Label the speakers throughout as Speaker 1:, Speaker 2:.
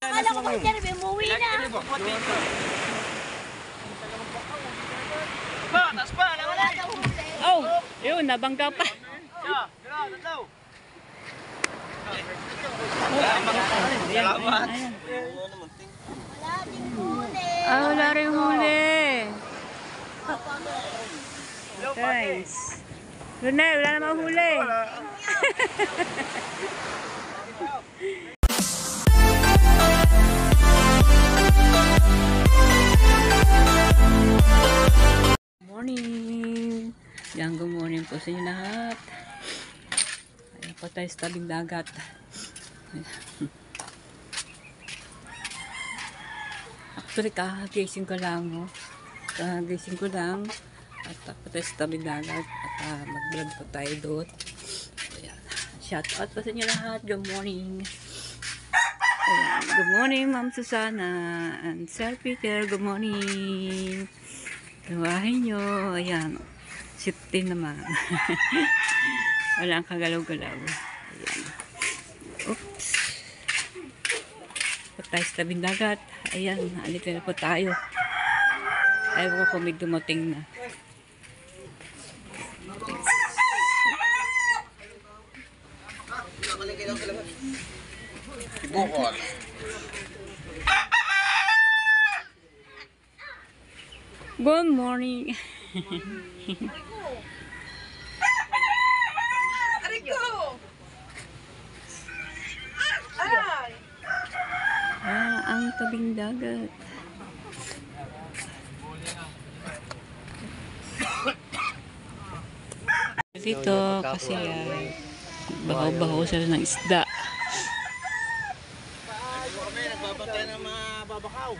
Speaker 1: Akala ko pag dyan, umuwi na.
Speaker 2: Taas pa,
Speaker 1: Wala daw huli.
Speaker 3: Oh, yun, nabangga pa.
Speaker 2: Salamat.
Speaker 1: Wala din huli.
Speaker 3: Ah, wala rin huli. Guys. Lunel, wala namang huli. Morning. Yan, good morning po sa inyo lahat. Ayan po tayo sa tabing dagat. Actually, kakagising ko lang. Oh. Kakagising ko lang. At po tayo sa tabing dagat. At mag-vlog po tayo doon. Ayan. Shout out po sa inyo lahat. Good morning. Ayan. Good morning, Ma'am Susana. And Sir Peter, good morning. Gawahin nyo. Ayan. Safety naman. Walang kagalaw-galaw. Ayan. Oops. Tayo sa tabing dagat. Ayan. Halika na po tayo. Ayaw ko kung may dumating na.
Speaker 2: Bukol.
Speaker 3: Good morning. Ang tabing dagat. Dito kasi bahaw-bahaw sila ng isda.
Speaker 2: Kami nagbabantay ng mga babakaw.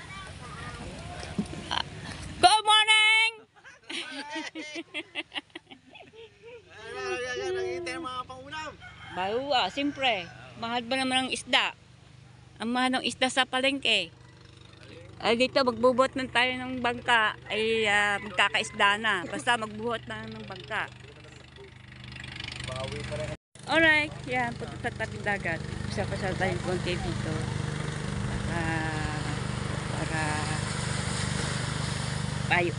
Speaker 3: Good morning!
Speaker 2: Nangintay ng mga pangulam.
Speaker 3: Bawa, siyempre. Mahal ba naman ang isda? Ang mahal ng isda sa palengke. Ay dito, magbubuhat na tayo ng bangka. Ay magkakaisda na. Basta magbuhat na ng bangka. Alright, yan. Punta sa tabing dagat. Pasal tayo konti dito. Para tayo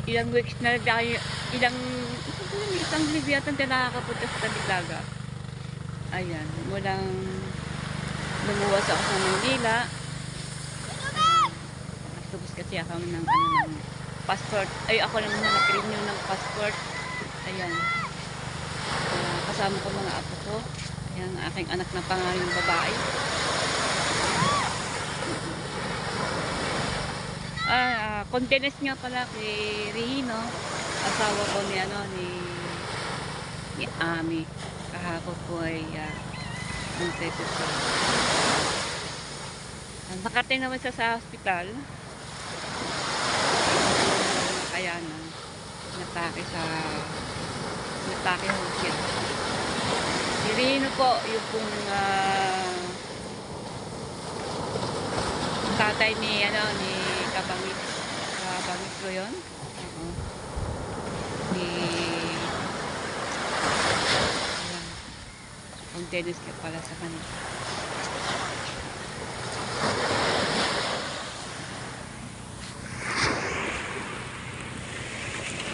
Speaker 3: ilang weeks na tayo, isang libi yata tayo nakakapunta sa tabing dagat. Ayan, mulang lumuwas ako sa Manila. Tubos kasi ako ng passport. Ay, ako lang muna nag-renew ng passport. Ayan. Kasama ko mga apo ko. Ayan, aking anak na pangalang babae. Continuous nga pala kay Rihino. Asawa ko ni Ami. Kahapon po ay bunteso siya. Nakarating naman siya sa hospital. Kaya natake ho siya. Si Rino po, yung pong tatay ni Kabangit. Kabangit ko yun. Ang tennis ka pala sa kanya.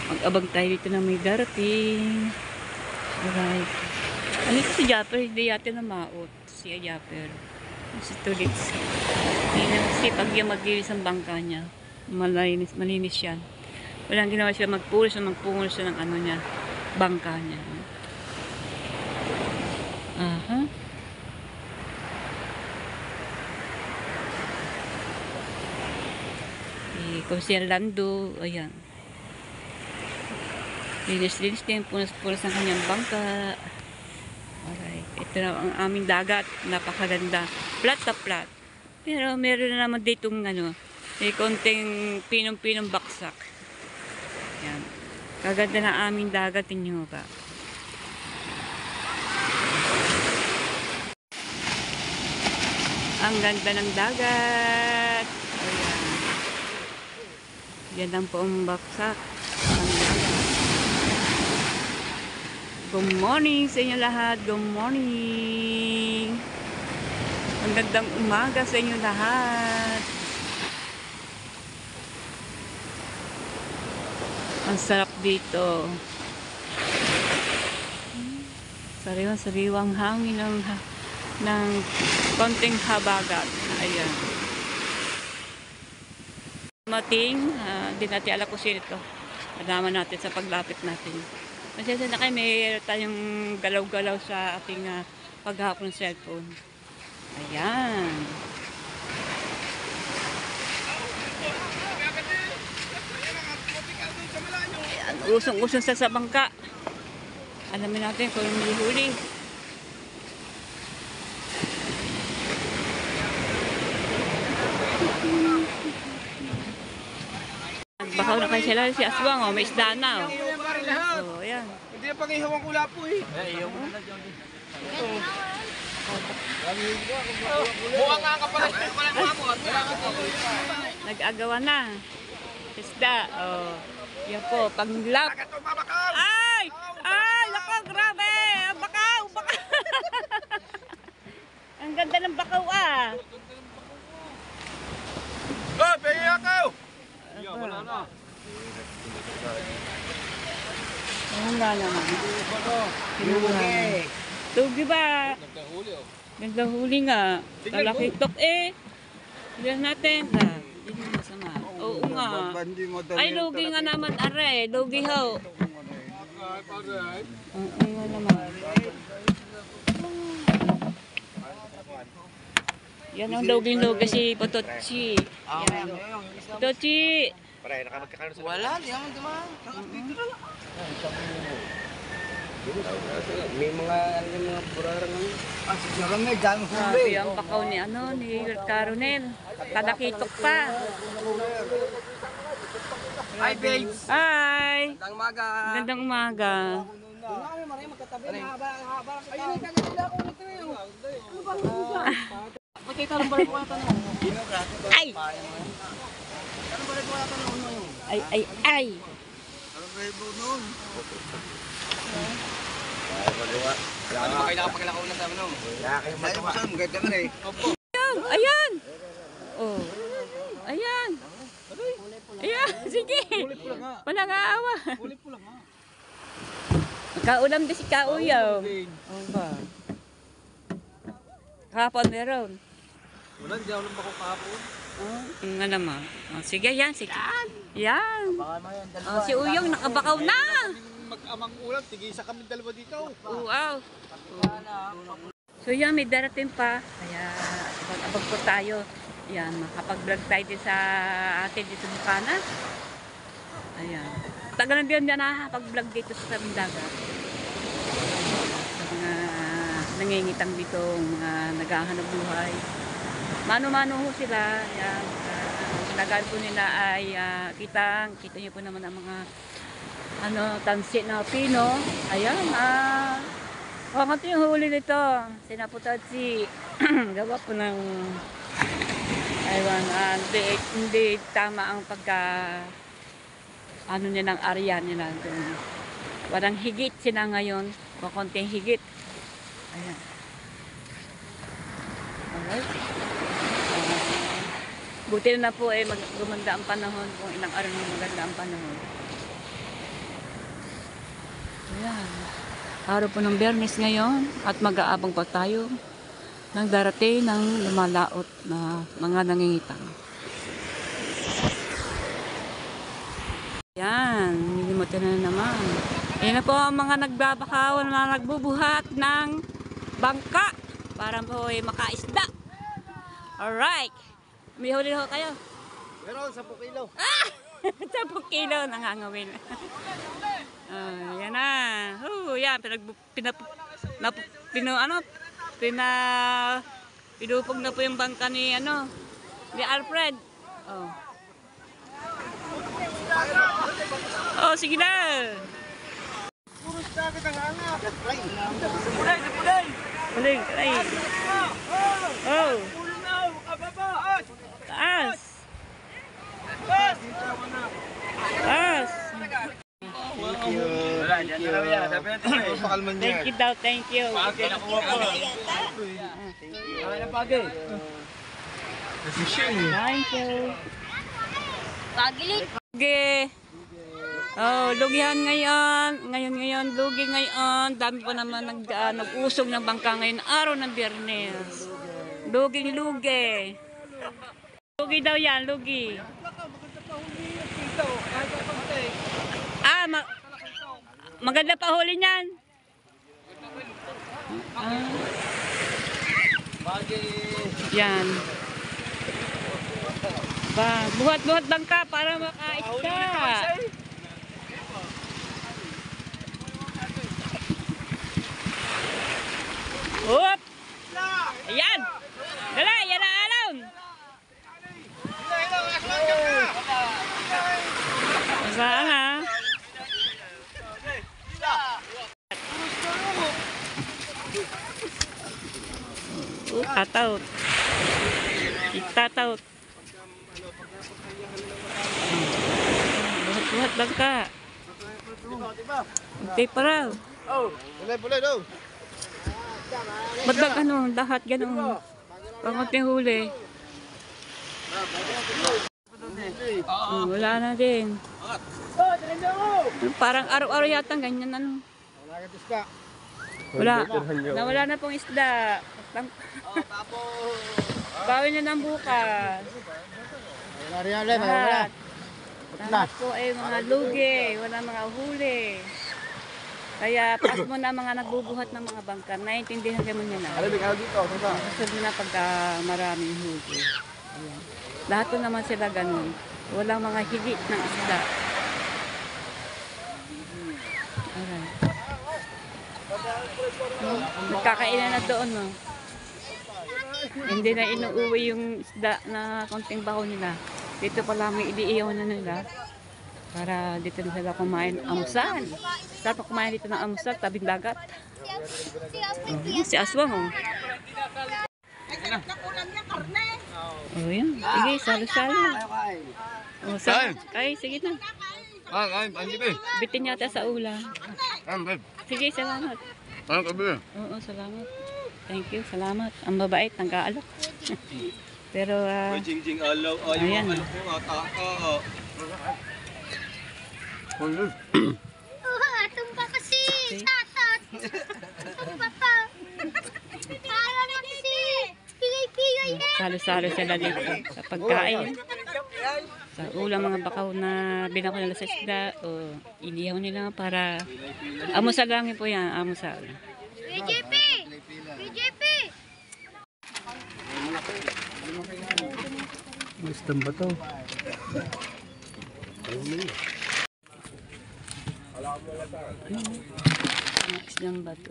Speaker 3: Mag-abang tayo dito na may darating. Alright. Ano si Japper? Hindi yata na maot. Si Japper. Si Tulits. Pag yung mag-ilis ang bangka niya. Malinis yan. Walang ginawa siya magpulis o magpungol siya ng niya. Bangka niya. Aha. Kung si Orlando, ayan. Linis-linis din, punas-punas ang kanyang bangka. Alright. Ito na ang aming dagat. Napakaganda. Flat na flat. Pero meron na naman ditong may konting pinong-pinong baksak. Ayan. Kaganda na aming dagat ninyo ba? Ang ganda ng dagat. Ayan. Yan ang poong baksak. Ang dagat. Good morning sa inyo lahat. Good morning. Magandang umaga sa inyo lahat. Ang sarap dito. Sariwang hangin ng konting habagat. Ayan. Mating, hindi natin alam kung sino ito. Madama natin sa paglapit natin. Masaya na kayo, may tayong galaw-galaw sa ating paghapon ng cellphone. Ayan. Ayan, usong-usong sa bangka. Alamin natin kung may huli. Bakaw na kayo sila si Aswang, oh, may isda na. Oh, ayan.
Speaker 2: Hindi na pag-ihawang kula po eh. Buha nga ka pala.
Speaker 3: Nag-agawa na. Isda. Oh. Yan po, panglap. Ay! Ay! Lako, grabe! Bakaw! Bakaw! Ang ganda ng bakaw ah.
Speaker 2: Oh, pengi ako!
Speaker 3: Wala na. Oo nga naman. Tugi ba? Gandang huli nga. Talakitok eh. Bilang natin. Hindi mo masama. Oo nga. Ay, lugi nga naman are. Lugi ho. Oo nga naman. Yan ang lugi-lugi si Pototsi. Pototsi.
Speaker 2: Wala, di naman dumaan. May mga burarang sigurang nga dyan
Speaker 3: Grabe ang bakaw ni Caronel. Talakitok pa.
Speaker 2: Hi, babes!
Speaker 3: Hi!
Speaker 2: Magandang umaga!
Speaker 3: Gandang umaga. Ay! Ay, ay, ay!
Speaker 2: Ano ba kayo nakapaglalakaw na sa amin? Maganda ka eh.
Speaker 3: Ayan! Oh. Ayan! Ayan! Sige! Wala nga awa. Kaulam din si Kauyaw. Oh ba? Kahapon meron.
Speaker 2: Wala, hindi ako lang bako kahapon.
Speaker 3: Oh, nga naman. Oh, sige, yan. Sige. Yan. Oh, si Uyong nakabakaw na.
Speaker 2: Mag-amang ulam, tigisa kami dalawa dito.
Speaker 3: Wow. So yan, may darating pa. Kaya abang po tayo. Yan, makapag-vlog tayo din sa atin dito sa Bukana. Ayan. Tagal na din na nakakapag-vlog dito sa Dagat. Sa mga nangingitang dito, mga naghahanap buhay. Mano-mano ho sila. Ayan. Sinagaan po nila ay kita niyo po naman ang mga tansi na pino. Ayan. Ito yung huli nito. Sinaputan si gawa po ng aywan. Hindi tama ang pagka nilang area nila. Walang higit sila ngayon. Konting higit. Ayan. Alright. Buti na po gumanda ang panahon kung ilang araw na maganda ang panahon. Ayan. Araw po ng Biyernes ngayon at mag-aabang pa tayo ng darating ng lumalaot na mga nangingitang. Ayan. Nilimutan na naman. Ayan na po ang mga nagbabakaw na nagbubuhat ng bangka para po makaisda. Alright. May huli ho kayo?
Speaker 2: Meron, 10 kilo.
Speaker 3: 10 kilo nangangawin. Yan na. Yan. Pinupog na po yung bangka ni Alfred. Oh, sige na.
Speaker 2: Puro sakit ang hanga.
Speaker 3: Huling. Oh. Taas. Taas.
Speaker 2: Thank you.
Speaker 3: Thank you daw, thank you. Thank you.
Speaker 1: Pagilik.
Speaker 3: Lugi. Oh, lugihan ngayon. Ngayon, lugi ngayon. Dami pa naman nag-usog ng bangka ngayon. Araw ng Biyernes. Lugi. Lugi daw yan, lugi. Maganda pa huli niyan. Yan. Buhat-buhat bangka para makaisda. Hop! Ayan! Dala, yan na alam! Saan ha? Tataut. Itataut. Buhat-buhat bangka. Okay pa raw.
Speaker 2: Pulay daw.
Speaker 3: Ba't bang lahat gano'n? Pangunting huli. Wala na din. Parang araw-araw yata ganyan ano. Wala. Nawala na pong isda. Bawin na ng bukas. Lahat. Lahat po ay mga lugi. Wala mga huli. Kaya pas mo na mga nagbubuhat ng mga bangka. Naiintindihan mo niya na. Susod mo na pagka maraming huli. Ayan. Lahat po naman sila ganun. Walang mga higit ng isda. Alright. Nagkakainan na doon, no? Hindi na inuuwi yung isda na konting baho nila. Dito pa lang may iniiyaw na nila. Para dito na sila kumain amusan. Sarap kumain dito ng amusan, tabing dagat. Si Aswang, oh. Oh, yan. Sige, salo-salo. Oh, kay, sige na. Bitin yata sa ulam. Sige, salamat. Oo, salamat. Thank you, salamat. Ang babait, nag-aalok. Pero, ayan.
Speaker 1: Tumba kasi. Tatat. Tumba pa. Ayaw na kasi. Pigay-pigay na.
Speaker 3: Salo-salo sila dito sa pagkain. Sa ulam mga bakaw na binako nila sa isda o inihaw nila para amusal lang po yan, amusal.
Speaker 1: BJP! BJP!
Speaker 2: Wisdom ba to?
Speaker 3: Isdang bato.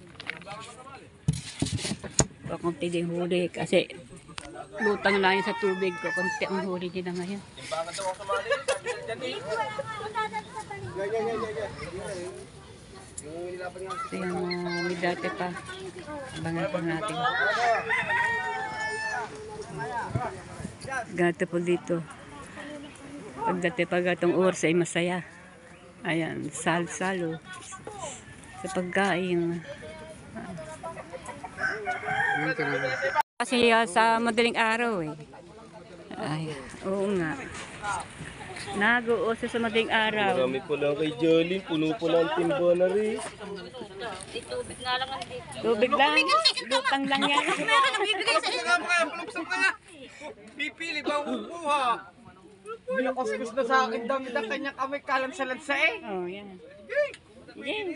Speaker 3: Kunti din huli kasi lutang lang sa tubig ko. Kunti ang huli din na ngayon. Ito yung may dati pa. Abangan po natin. Ganito po dito. Pag atong oras ay masaya. Ayan, salo-salo. Sa pagkain. Kasi sa madaling araw eh. Ay, oo nga. Nag-uuso sa madaling araw.
Speaker 2: Marami po lang kay Jolene. Puno po lang timba na rin.
Speaker 3: Tubig lang. Lutang lang yan.
Speaker 2: Pipili ba kukuha? Binakuskus na sa akin damit ang kanya kami kalansa-lansa eh.
Speaker 3: Oh, yan. Yan.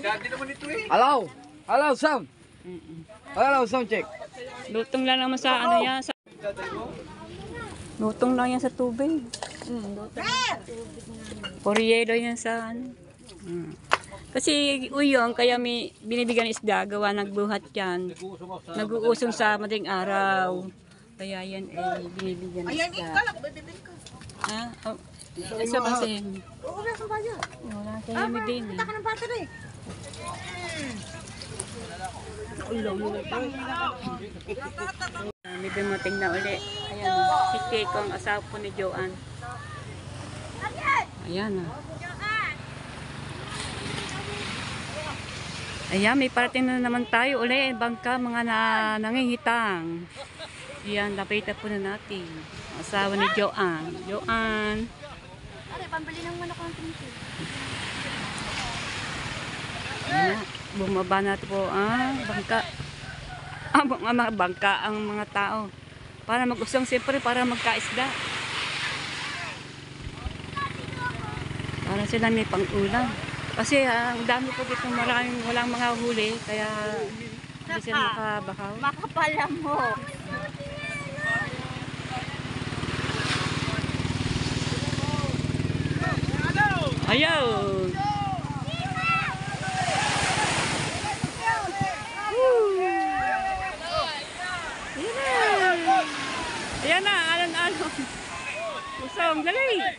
Speaker 2: Dati naman ito eh. Hello? Hello, sound? Hello, sound check.
Speaker 3: Lutong lang naman sa ano yan. Lutong lang yan sa tubig. Poryelo yan sa ano. Kasi uyong, kaya may binibigyan ng isda, gawa nagbuhat yan. Nag-uusong sa madaling araw. Kaya yan eh, binibigyan ng isda. Ha? Oh, isa ba sa yan?
Speaker 1: Wala sa bayan.
Speaker 3: Wala sa yan din eh.
Speaker 1: Taka ng bata na eh.
Speaker 3: May dumating na uli. Ayan, si Keiko ang asawa po ni Joanne. Ayan ah. Ayan, may parating na naman tayo uli. Bangka, mga nangingitang. Ayan, lapitan po na natin. Asawa ni Joanne. Joanne.
Speaker 1: Are, pambili ng manok ng pinto.
Speaker 3: Ayan, bumaba natin po ang bangka. Mga bangka ang mga tao. Para mag-usang siyempre, para magkaisda. Para sila may pang-ulam. Kasi ang dami po dito maraming walang mga huli. Kaya hindi sila makabakaw.
Speaker 1: Makapala mo.
Speaker 3: Ayaw! Ayan na, alon-alon. Usong, dali!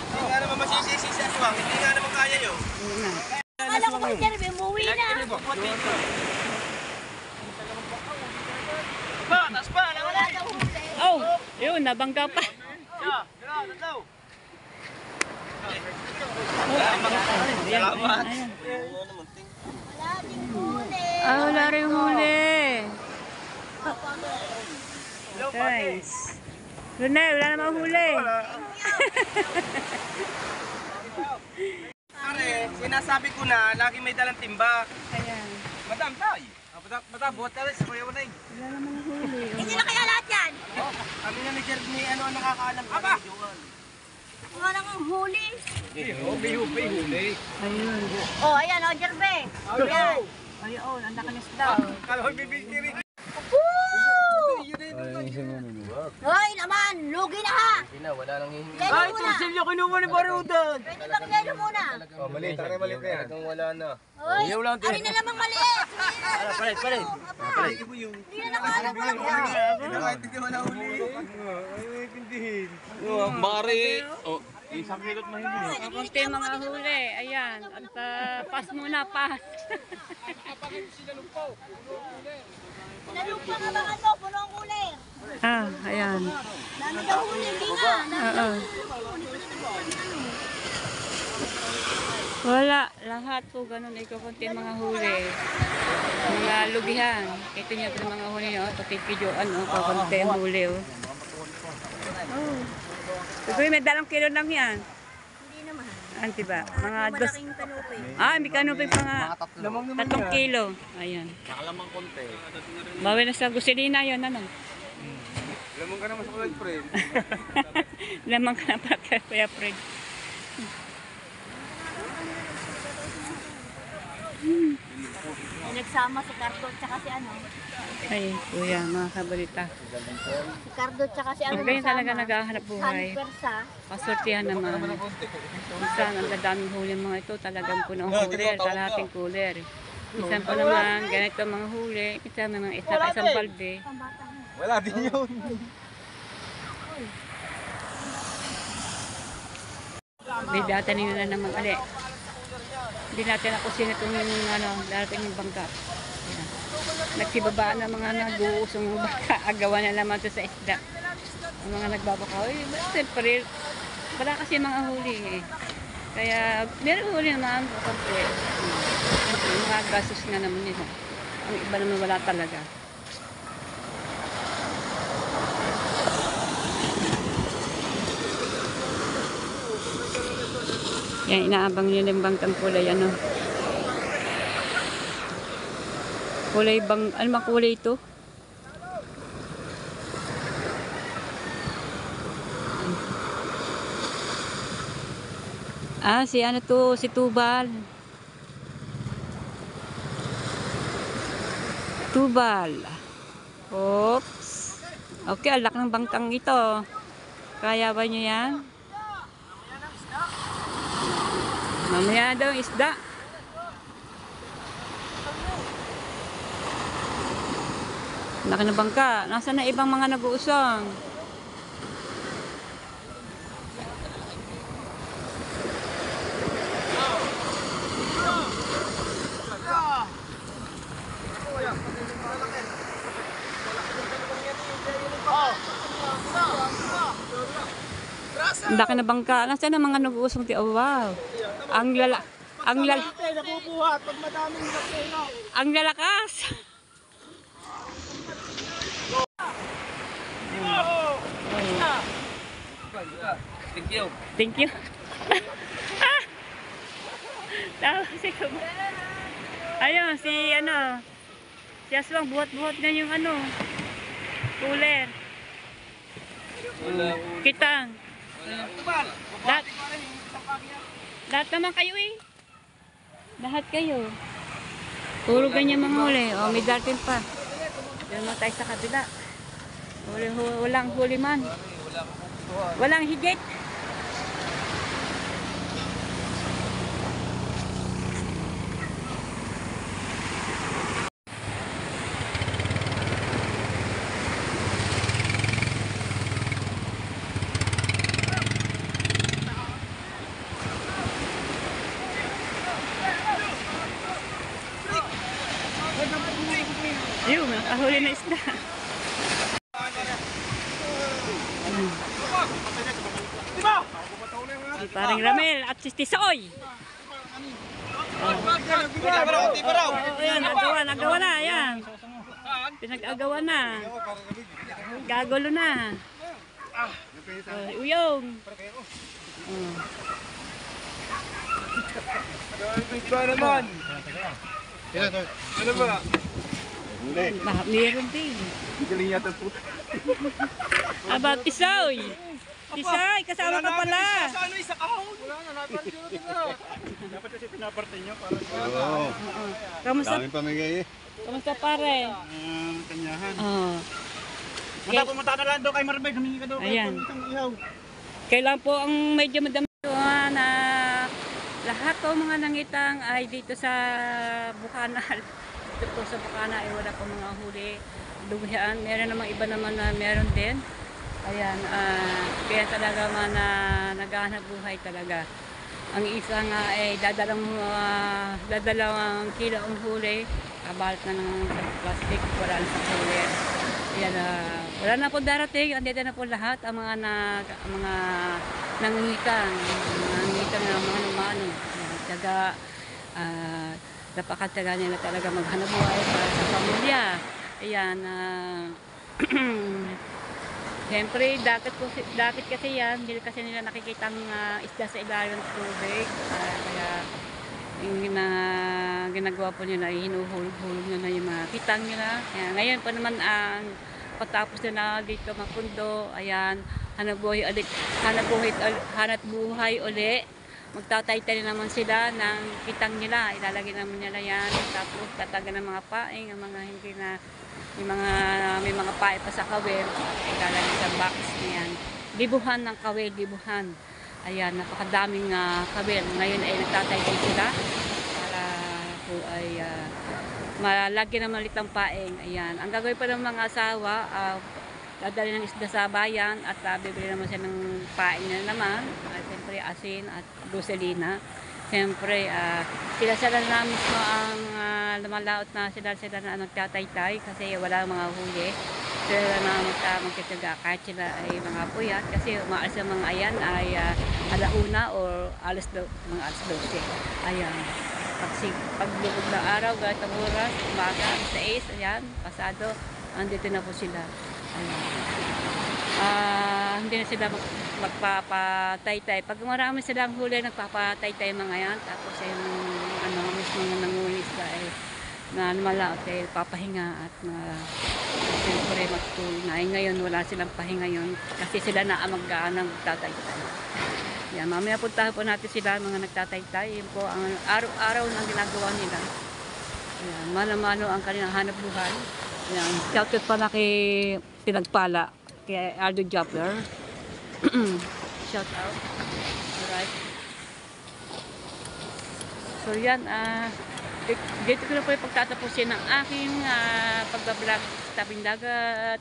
Speaker 2: Hindi nga naman masisisi sa aswang. Hindi nga naman kaya yun.
Speaker 3: Ayan na.
Speaker 1: Akala ko kung Jeremy, umuwi na.
Speaker 2: Taas pa!
Speaker 1: Wala daw huli.
Speaker 3: Oh! Yun, nabangga pa.
Speaker 2: Salamat.
Speaker 3: Ayan.
Speaker 1: Wala ding huli.
Speaker 3: Ah, wala rin huli. Thanks. Rene, wala namang huli.
Speaker 2: Pare, sinasabi ko na, lagi may dalang timba.
Speaker 3: Ayan.
Speaker 2: Madam, tay. Madam, buhat tayo sa kuya mo na yun.
Speaker 3: Wala namang huli.
Speaker 1: Hindi na kaya lahat yan.
Speaker 2: Kami na ni Jeremy, ano ang nakakaalam ka ba?
Speaker 1: Wala nang ang huli.
Speaker 2: Huli.
Speaker 3: Ayun.
Speaker 1: Oh, ayan, oh, Jeremy. Ayan.
Speaker 3: Ayun, ang laki ng isda.
Speaker 2: Kala ko bibigiri.
Speaker 1: Hoy, naman, lugi na ha.
Speaker 2: Hindi na, wala nang hihingi.
Speaker 1: Yelo muna.
Speaker 2: kinuha ni Barudan.
Speaker 1: Pwede bang yelo muna?
Speaker 2: Oh, maliit. Maliit na yan. Talagang wala na.
Speaker 1: Hoy, ari na namang maliit.
Speaker 2: Palit.
Speaker 1: Hindi na nakaalam walang huli.
Speaker 2: Kahit hindi wala huli. Ay, pindihin.
Speaker 4: Mari, oh, isang kilot mahigit.
Speaker 3: Kakunti mga huli. Ayan. At pass muna, pass.
Speaker 1: Nalumpa nga baka to, puno ang huli.
Speaker 3: Ah, ayan.
Speaker 1: Dami daw huli, hindi nga.
Speaker 3: Oo. Wala. Lahat po ganun. Ikakunti mga huli. Mga lugihan. Ito niyo po mga huli. Oh. Patipidyoan. Oh. Kakunti ang huli. Oh. Oh. Siguro may 2 kilo lang yan.
Speaker 1: Hindi naman.
Speaker 3: Anti ba? Mga dos.
Speaker 1: Malaking kanupi.
Speaker 3: Ah, may kanupin pa nga. 3 kilo. Ayan.
Speaker 4: Nakalamang konti.
Speaker 3: Bawi na sa gusilina yun. Ano?
Speaker 2: Lamang ka naman sa kulay, friend.
Speaker 3: Lamang ka na pa kay Kuya Fred.
Speaker 1: Nagsama si Cardo tsaka si ano.
Speaker 3: Ay, kuya, mga kabalita.
Speaker 1: Si Cardo tsaka si ano.
Speaker 3: Ganyan talaga
Speaker 1: nagsama.
Speaker 3: naghahanap buhay.
Speaker 1: Hanpersa.
Speaker 3: Pasortihan naman. Minsan, ang dadaming huli mga ito, talagang punong cooler, kalahating cooler. Minsan pa naman, ganito mga huli. Minsan may mga isang balde.
Speaker 1: Pambata mo.
Speaker 2: Wala din yun.
Speaker 3: May datanin na naman ulit. Hindi natin ako sino itong darating yung bangka. Ayan. Nagsibabaan ng mga nag-uusong bangka. Agawan na naman ito sa isda. Ang mga nagbabakaw. Siyempre, wala kasi mga huli eh. Kaya, meron huli naman. Siyempre, yung mga gastos nga naman yun. Ang iba naman wala talaga. Yan, inaabang nyo ng bangkang kulay, ano. Kulay bang, ano mga kulay ito? Ah, si ano to, si Tubal. Tubal. Oops. Okay, alak ng bangkang ito. Kaya ba nyo yan? Mamaya daw isda. Laki na bangka. Nasaan na ibang mga nag-uusong? Ang laki na bangka. Nasaan ang mga nag-uusong ti? Oh, wow. Ang
Speaker 2: Nabubuhat pag madaming volcano.
Speaker 3: ang lalakas.
Speaker 4: Thank you.
Speaker 3: Thank you. Tapos ayun, si si Aswang buhat-buhat na yung cooler. Kitang. Lahat, lahat naman kayo eh. Lahat kayo. Puro ganyan mga huli. O, may darting pa. Diyan naman tayo sa kabila. Walang huli man. Walang higit. Ayun, nakahuli na isda. Si paring Ramel at si Tisoy. Ayan, nagawa na, ayan. Pinag-agawa na. Gagulo na. Uyong.
Speaker 2: Ito naman. Ano ba?
Speaker 3: Meron din.
Speaker 2: Galing yata po.
Speaker 3: Aba, Tisoy. Tisoy, kasama ka pala.
Speaker 2: Sa ano, isa kahon? Wala na, napansin na. Dapat kasi pinaparte nyo para sa...
Speaker 5: Oo.
Speaker 3: Kamusta?
Speaker 5: Daming pamigay eh.
Speaker 3: Kamusta pare?
Speaker 2: Kanyahan.
Speaker 3: Oh.
Speaker 2: Pumunta ka na lang doon kay Marbay. Humingi ka doon kay
Speaker 3: Ayan.
Speaker 2: Pamisang Ihaw.
Speaker 3: Kailan po ang medyo madami na lahat po mga nangitang ay dito sa Bukanal. Dito po sa Bukana ay wala po mga huli. Dugihan. Meron namang iba naman na meron din. Ayan, kaya talaga man naghahanap buhay talaga. Ang isa nga ay dadalawang kilo ang huli, kabalat na ng plastic, wala na sa huli. Ayan, wala na po darating, andito na po lahat ang mga nangingitang, ng mga numano. Tiyaga, napakatiyaga nila talaga maghanap buhay para sa pamilya. Ayan, siyempre, dapat kasi yan, hindi kasi nila nakikita ang isda sa ilalim ng tubig. Kaya yung ginagawa po nila ay hinuhulog-hulog nila yung mga kitang nila. Kaya, ngayon pa naman ang patapos na dito mapundo, ayan, hanap buhay uli. Magtataytay naman sila ng kitang nila, ilalagay naman nila yan. Tapos tataga ng mga paing, ang mga hindi na may mga pae pa sa kawil, ilalagay sa box niyan. Libuhan ng kawil, libuhan. Ayan, napakadaming kawil. Ngayon ay nagtataytay sila para po ay malagyan ng malitang paing. Ayan, ang gagawin pa ng mga asawa, dadali ng isda sa bayan at bibili naman siya ng paing na naman. Siyempre asin at gasolina. Siyempre, sila na mismo ang lumalaot na sila na nagtataytay kasi wala mga huli. Sila na magtitiyaga kahit sila ay mga puyat kasi umaalis ang mga ayan ay alauna o mga alas 12. Ayan. Paglubog ng araw, kahit ang oras, umaga, 6, ayan, pasado, andito na po sila. Ayan. Hindi na sila magpapataytay. Pag marami silang huli, nagpapataytay mga yan. Tapos yung mismo nangungisda ay na lumalaot ay papahinga at siyempre magtulog na. Ngayon wala silang pahinga yon kasi sila na ang magtataytay. Yan, mamaya puntahan po natin sila mga nagtataytay. Yun po ang araw-araw na ginagawa nila. Yan, mano-mano ang kanilang hanap buhay. Yan, shoutout pala kay Pinagpala, kay Aldo Jappler. Shout out. Alright. So yan, dito ko na po yung pagtatapusin ng aking pagbablog sa tabing dagat.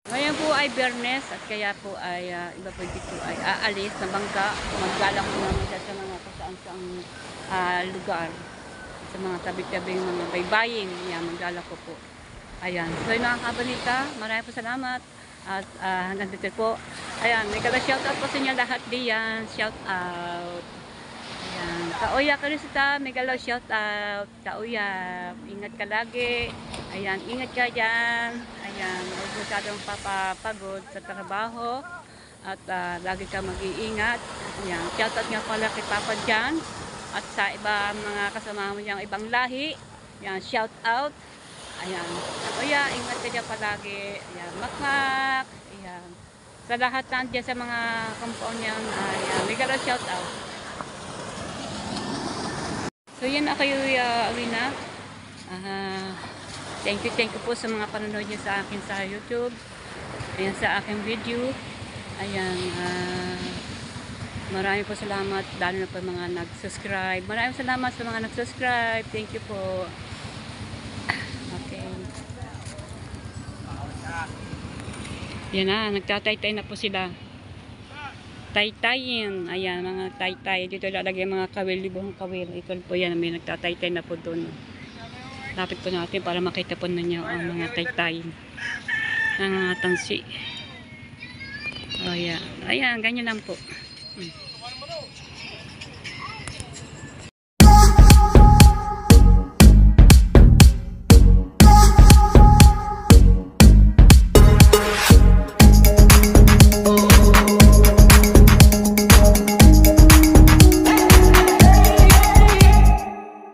Speaker 3: Ngayon po ay Biyernes at kaya po ay iba po dito ay aalis na bangka. Maglalak po naman siya sa mga saan lugar. Sa mga tabi-tabing mga baybayin. Yan, maglalak ko po. Ayan. So yun ang kabanita. Maraming po salamat. At hanggang dito po. Ayan, may kala shoutout po sa inyo lahat diyan. Shoutout. Ayan, Kauya Karisita, may galaw shoutout. Kauya, ingat ka lagi. Ayan, ingat ka dyan. Ayan, huwag masyadong papapagod sa trabaho. At lagi ka mag-iingat. Ayan, shoutout nga pala kay Papa Jan. At sa iba mga kasama mo niyang ibang lahi. Ayan, shoutout. Ayan, Kauya, ingat ka dyan palagi. Ayan, makmak. Ayan, sa lahat nandiyan sa mga compound niyan. Ayan, may galaw shoutout. So yan ako Awina. Thank you po sa mga panonood niyo sa akin sa YouTube. Ayan, sa aking video. Ayan, maraming po salamat, lalo na po mga nag-subscribe. Maraming salamat sa mga nag-subscribe. Thank you po. Okay. Yan na, nagtatay-tay na po sila. Taytayin. Ayan, mga taytay. Dito lalagay mga kawil, libong kawil. Ito po yan, may nagtataytay na po doon. Lapit po natin para makita po ninyo ang mga taytay. Ang mga tansi. O, ayan. Ayan, ganyan lang po.